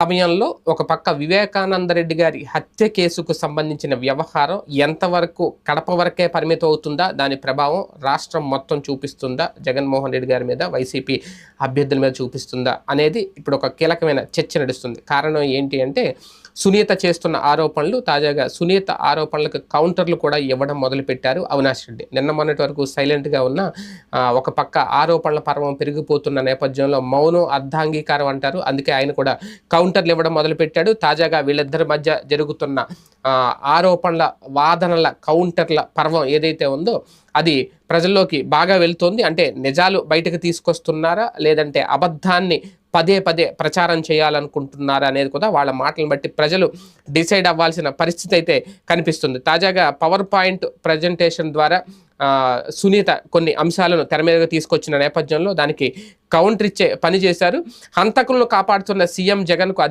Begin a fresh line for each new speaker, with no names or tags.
సమయంలో ఒక పక్క వివేకానంద రెడ్డి గారి హత్య కేసుకు సంబంధించిన వ్యవహారం ఎంతవరకు కడప వరకే పరిమితం అవుతుందా, దాని ప్రభావం రాష్ట్రం మొత్తం చూపిస్తుందా, జగన్మోహన్ రెడ్డి గారి మీద, వైసీపీ అభ్యర్థుల మీద చూపిస్తుందా అనేది ఇప్పుడు ఒక కీలకమైన చర్చ నడుస్తుంది. కారణం ఏంటి అంటే సునీత చేస్తున్న ఆరోపణలు, తాజాగా సునీత ఆరోపణలకు కౌంటర్లు కూడా ఇవ్వడం మొదలుపెట్టారు అవినాష్ రెడ్డి. నిన్న మొన్నటి వరకు సైలెంట్గా ఉన్న ఒక పక్క ఆరోపణల పర్వం పెరిగిపోతున్న నేపథ్యంలో మౌనం అర్ధాంగీకారం అంటారు, అందుకే ఆయన కూడా కౌంటర్లు ఇవ్వడం మొదలుపెట్టాడు. తాజాగా వీళ్ళిద్దరి మధ్య జరుగుతున్న ఆరోపణల వాదనల కౌంటర్ల పర్వం ఏదైతే ఉందో అది ప్రజల్లోకి బాగా వెళ్తోంది. అంటే నిజాలు బయటకు తీసుకొస్తున్నారా, లేదంటే అబద్ధాన్ని పదే పదే ప్రచారం చేయాలనుకుంటున్నారా అనేది కూడా వాళ్ళ మాటలను బట్టి ప్రజలు డిసైడ్ అవ్వాల్సిన పరిస్థితి అయితే కనిపిస్తుంది. తాజాగా పవర్ పాయింట్ ప్రజెంటేషన్ ద్వారా సునీత కొన్ని అంశాలను తెర మీదగా తీసుకొచ్చిన నేపథ్యంలో దానికి కౌంటర్ ఇచ్చే పని చేశారు. హంతకులను కాపాడుతున్న సీఎం జగన్కు